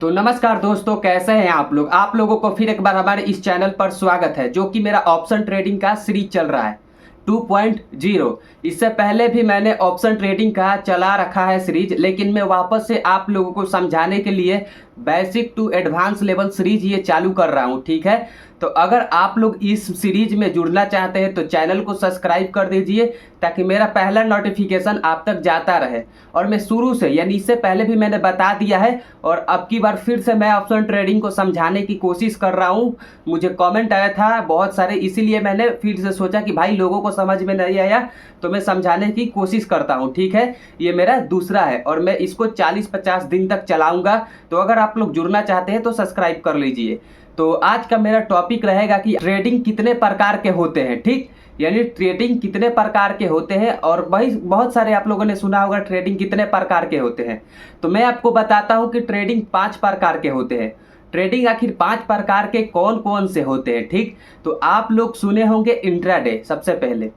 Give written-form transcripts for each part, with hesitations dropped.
तो नमस्कार दोस्तों, कैसे हैं आप लोगों को फिर एक बार हमारे इस चैनल पर स्वागत है, जो कि मेरा ऑप्शन ट्रेडिंग का सीरीज चल रहा है 2.0। इससे पहले भी मैंने ऑप्शन ट्रेडिंग का चला रखा है सीरीज, लेकिन मैं वापस से आप लोगों को समझाने के लिए basic to advance level series ये चालू कर रहा हूँ। ठीक है, तो अगर आप लोग इस सीरीज में जुड़ना चाहते हैं तो चैनल को सब्सक्राइब कर दीजिए, ताकि मेरा पहला नोटिफिकेशन आप तक जाता रहे। और मैं शुरू से, यानी इससे पहले भी मैंने बता दिया है, और अब की बार फिर से मैं ऑप्शन ट्रेडिंग को समझाने की कोशिश कर रहा हूँ। मुझे कमेंट आया था बहुत सारे, इसीलिए मैंने फिर से सोचा कि भाई लोगों को समझ में नहीं आया तो मैं समझाने की कोशिश करता हूँ। ठीक है, ये मेरा दूसरा है और मैं इसको 40-50 दिन तक चलाऊंगा। तो अगर आप लोग जुड़ना चाहते हैं तो सब्सक्राइब कर लीजिए। तो आज का मेरा टॉपिक रहेगा कि ट्रेडिंग कितने प्रकार के होते हैं। ठीक, यानी ट्रेडिंग कितने प्रकार के होते हैं, और वही बहुत सारे आप लोगों ने सुना होगा ट्रेडिंग कितने प्रकार के होते हैं। तो मैं आपको बताता हूं कि ट्रेडिंग 5 प्रकार के होते हैं। ट्रेडिंग आखिर 5 प्रकार के कौन कौन से होते हैं। ठीक, तो आप लोग सुने होंगे इंट्राडे, सबसे पहले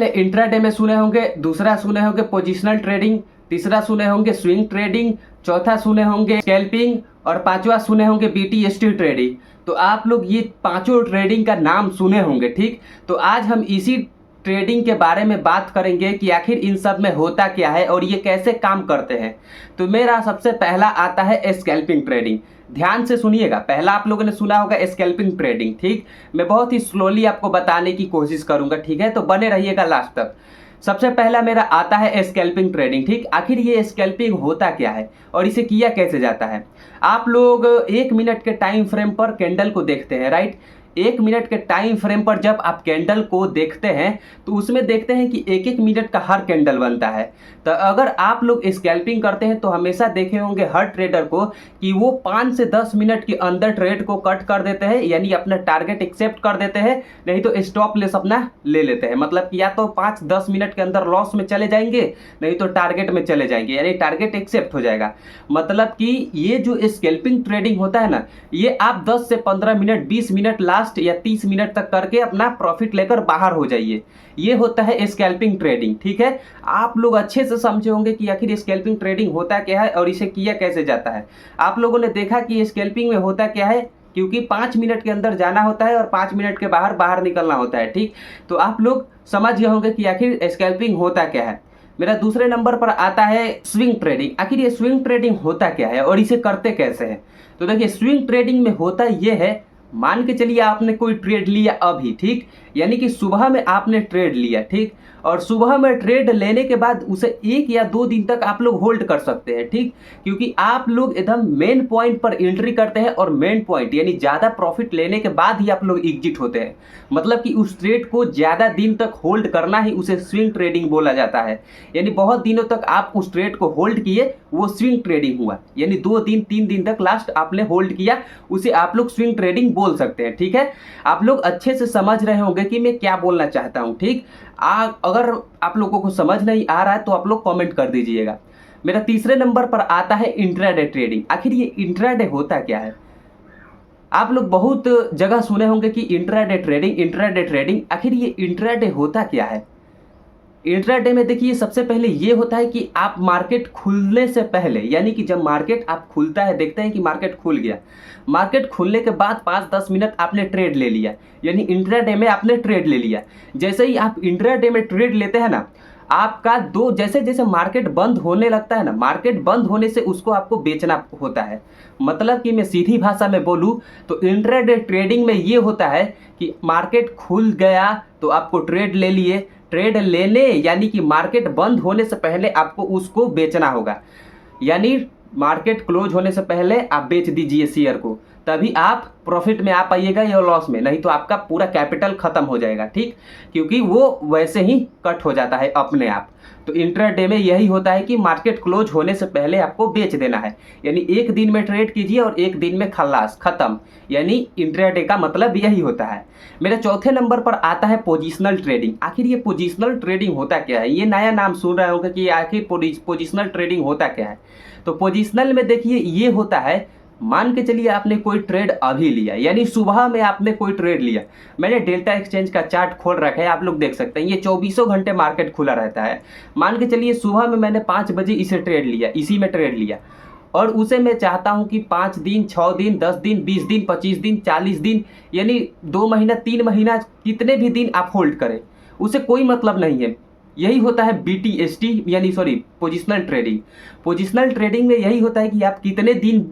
इंट्राडे में सुने होंगे, दूसरा सुने होंगे पोजिशनल ट्रेडिंग, तीसरा सुने होंगे स्विंग ट्रेडिंग, चौथा सुने होंगे स्कैल्पिंग, और पांचवा सुने होंगे बीटीएसटी ट्रेडिंग। तो आप लोग ये पांचों ट्रेडिंग का नाम सुने होंगे। ठीक, तो आज हम इसी ट्रेडिंग के बारे में बात करेंगे कि आखिर इन सब में होता क्या है और ये कैसे काम करते हैं। तो मेरा सबसे पहला आता है स्कैल्पिंग ट्रेडिंग। ध्यान से सुनिएगा, पहला आप लोगों ने सुना होगा स्कैल्पिंग ट्रेडिंग। ठीक, मैं बहुत ही स्लोली आपको बताने की कोशिश करूंगा। ठीक है, तो बने रहिएगा लास्ट तक। सबसे पहला मेरा आता है स्कैल्पिंग ट्रेडिंग। ठीक, आखिर ये स्कैल्पिंग होता क्या है और इसे किया कैसे जाता है। आप लोग 1 मिनट के टाइम फ्रेम पर कैंडल को देखते हैं, राइट। 1 मिनट के टाइम फ्रेम पर जब आप कैंडल को देखते हैं तो उसमें देखते हैं कि 1-1 मिनट का हर कैंडल बनता है। तो अगर आप लोग स्कैल्पिंग करते हैं तो हमेशा देखे होंगे हर ट्रेडर को कि वो 5 से 10 मिनट के अंदर ट्रेड को कट कर देते हैं, यानी अपना टारगेट एक्सेप्ट कर देते हैं, नहीं तो स्टॉप लॉस अपना ले लेते हैं। मतलब कि या तो 5-10 मिनट के अंदर लॉस में चले जाएंगे, नहीं तो टारगेट में चले जाएंगे, यानी टारगेट एक्सेप्ट हो जाएगा। मतलब कि ये जो स्कैल्पिंग ट्रेडिंग होता है ना, ये आप 10 से 15 मिनट, 20 मिनट लास्ट या 30 मिनट तक करके अपना प्रॉफिट लेकर बाहर हो जाइए। ये होता है स्कैल्पिंग ट्रेडिंग। ठीक है, आप लोग अच्छे से समझे होंगे कि आखिर स्कैल्पिंग ट्रेडिंग होता क्या है और इसे किया कैसे जाता है। आप लोगों ने देखा कि स्कैल्पिंग में होता क्या है, क्योंकि 5 मिनट के अंदर जाना होता है और 5 मिनट के बाहर निकलना होता है। ठीक, तो आप लोग समझ गए होंगे कि आखिर स्कैल्पिंग होता क्या है। मेरा दूसरे नंबर पर आता है स्विंग ट्रेडिंग। आखिर ये स्विंग ट्रेडिंग होता क्या है और इसे करते कैसे हैं। तो देखिए, स्विंग ट्रेडिंग में होता ये है, मान के चलिए आपने कोई ट्रेड लिया अभी, ठीक, यानी कि सुबह में आपने ट्रेड लिया, ठीक, और सुबह में ट्रेड लेने के बाद उसे 1 या 2 दिन तक आप लोग होल्ड कर सकते हैं। ठीक, क्योंकि आप लोग एकदम मेन पॉइंट पर एंट्री करते हैं और मेन पॉइंट यानी ज़्यादा प्रॉफिट लेने के बाद ही आप लोग एग्जिट होते हैं। मतलब कि उस ट्रेड को ज़्यादा दिन तक होल्ड करना ही उसे स्विंग ट्रेडिंग बोला जाता है। यानी बहुत दिनों तक आप उस ट्रेड को होल्ड किए, वो स्विंग ट्रेडिंग हुआ। यानी 2 दिन 3 दिन तक लास्ट आपने होल्ड किया, उसे आप लोग स्विंग ट्रेडिंग बोल सकते हैं। ठीक है, आप लोग अच्छे से समझ रहे होंगे कि मैं क्या बोलना चाहता हूं। ठीक, अगर आप लोगों को समझ नहीं आ रहा है तो आप लोग कमेंट कर दीजिएगा। मेरा तीसरे नंबर पर आता है इंट्राडे ट्रेडिंग। आखिर ये इंट्राडे होता क्या है। आप लोग बहुत जगह सुने होंगे कि इंट्राडे ट्रेडिंग, आखिर ये इंट्राडे होता क्या है। इंट्राडे में देखिए, सबसे पहले ये होता है कि आप मार्केट खुलने से पहले, यानी कि जब मार्केट आप खुलता है, देखते हैं कि मार्केट खुल गया, मार्केट खुलने के बाद 5-10 मिनट आपने ट्रेड ले लिया, यानी इंट्राडे में आपने ट्रेड ले लिया। जैसे ही आप इंट्राडे में ट्रेड लेते हैं ना, आपका जैसे जैसे मार्केट बंद होने लगता है ना, मार्केट बंद होने से उसको आपको बेचना होता है। मतलब कि मैं सीधी भाषा में बोलूं तो इंट्राडे ट्रेडिंग में ये होता है कि मार्केट खुल गया तो आपको ट्रेड ले लिए, ट्रेड लेने यानी कि मार्केट बंद होने से पहले आपको उसको बेचना होगा। यानी मार्केट क्लोज होने से पहले आप बेच दीजिए शेयर को, तभी आप प्रॉफिट में आ पाइएगा या लॉस में, नहीं तो आपका पूरा कैपिटल खत्म हो जाएगा। ठीक, क्योंकि वो वैसे ही कट हो जाता है अपने आप। तो इंट्राडे में यही होता है कि मार्केट क्लोज होने से पहले आपको बेच देना है, यानी 1 दिन में ट्रेड कीजिए और 1 दिन में खल्लास खत्म, यानी इंट्राडे का मतलब यही होता है। मेरे चौथे नंबर पर आता है पोजिशनल ट्रेडिंग। आखिर ये पोजिशनल ट्रेडिंग होता क्या है, ये नया नाम सुन रहे होंगे कि आखिर पोजिशनल ट्रेडिंग होता क्या है। तो पोजिशनल में देखिए, ये होता है, मान के चलिए आपने कोई ट्रेड अभी लिया, यानी सुबह में आपने कोई ट्रेड लिया। मैंने डेल्टा एक्सचेंज का चार्ट खोल रखा है, आप लोग देख सकते हैं, ये 24 घंटे मार्केट खुला रहता है। मान के चलिए सुबह में मैंने 5 बजे इसे ट्रेड लिया, इसी में ट्रेड लिया, और उसे मैं चाहता हूं कि 5 दिन, 6 दिन, 10 दिन, 20 दिन, 25 दिन, 40 दिन, यानी 2 महीना, 3 महीना, कितने भी दिन आप होल्ड करें, उसे कोई मतलब नहीं है। यही होता है BTST, यानी sorry positional trading. Positional trading में यही होता है कि आप कितने दिन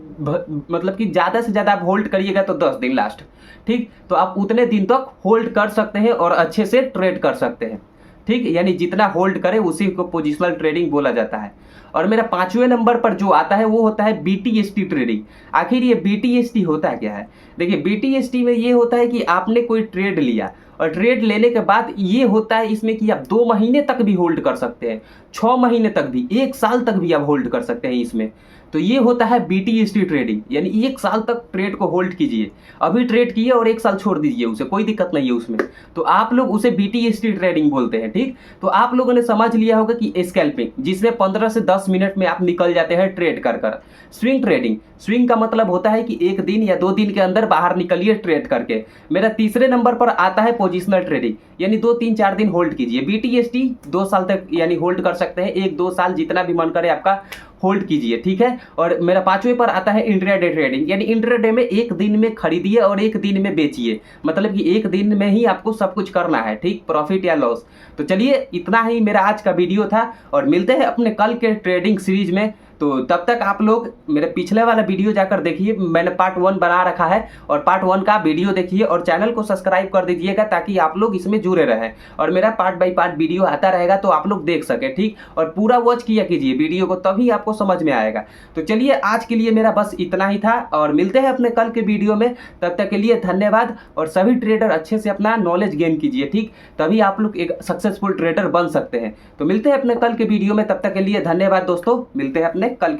मतलब कि ज़्यादा से ज़्यादा आप होल्ड करिएगा तो 10 दिन लास्ट, ठीक, तो आप उतने दिन तक होल्ड कर सकते हैं और अच्छे से ट्रेड कर सकते हैं, ठीक, यानी जितना होल्ड करें उसी को पोजिशनल ट्रेडिंग बोला जाता है। और मेरा 5वें नंबर पर जो आता है वो होता है BTST ट्रेडिंग। आखिर ये BTST होता क्या है? देखिए BTST में ये होता है कि आपने कोई ट्रेड लिया और ट्रेड लेने के बाद ये होता है इसमें कि आप 2 महीने तक भी होल्ड कर सकते हैं, 6 महीने तक भी, 1 साल तक भी आप होल्ड कर सकते हैं इसमें। तो ये होता है BTST ट्रेडिंग, यानी 1 साल तक ट्रेड को होल्ड कीजिए। अभी ट्रेड किए और 1 साल छोड़ दीजिए उसे, कोई दिक्कत नहीं है उसमें। तो आप लोग उसे BTST ट्रेडिंग बोलते हैं, ठीक। तो आप लोगों ने समझ लिया होगा कि स्कैल्पिंग, जिसमें 15 से 10 मिनट में आप निकल जाते हैं ट्रेड कर कर। स्विंग ट्रेडिंग, स्विंग का मतलब होता है कि 1 दिन या 2 दिन के अंदर बाहर निकलिए ट्रेड करके। मेरा तीसरे नंबर पर आता है पोजिशनल ट्रेडिंग, यानी 2, 3, 4 दिन होल्ड कीजिए। BTST 2 साल तक यानी होल्ड कर सकते हैं, 1, 2 साल जितना भी मन करे आपका होल्ड कीजिए, ठीक है। और मेरा 5वें पर आता है इंट्राडे ट्रेडिंग, यानी इंट्राडे में 1 दिन में खरीदिए और 1 दिन में बेचिए, मतलब कि 1 दिन में ही आपको सब कुछ करना है, ठीक, प्रॉफिट या लॉस। तो चलिए इतना ही मेरा आज का वीडियो था और मिलते हैं अपने कल के ट्रेडिंग सीरीज में। तो तब तक आप लोग मेरे पिछले वाला वीडियो जाकर देखिए, मैंने पार्ट 1 बना रखा है और पार्ट 1 का वीडियो देखिए और चैनल को सब्सक्राइब कर दीजिएगा ताकि आप लोग इसमें जुड़े रहें और मेरा पार्ट बाय पार्ट वीडियो आता रहेगा तो आप लोग देख सके, ठीक, और पूरा वॉच किया कीजिए वीडियो को, तभी आपको समझ में आएगा। तो चलिए आज के लिए मेरा बस इतना ही था और मिलते हैं अपने कल के वीडियो में। तब तक के लिए धन्यवाद और सभी ट्रेडर अच्छे से अपना नॉलेज गेन कीजिए, ठीक, तभी आप लोग एक सक्सेसफुल ट्रेडर बन सकते हैं। तो मिलते हैं अपने कल के वीडियो में, तब तक के लिए धन्यवाद दोस्तों, मिलते हैं अपने कल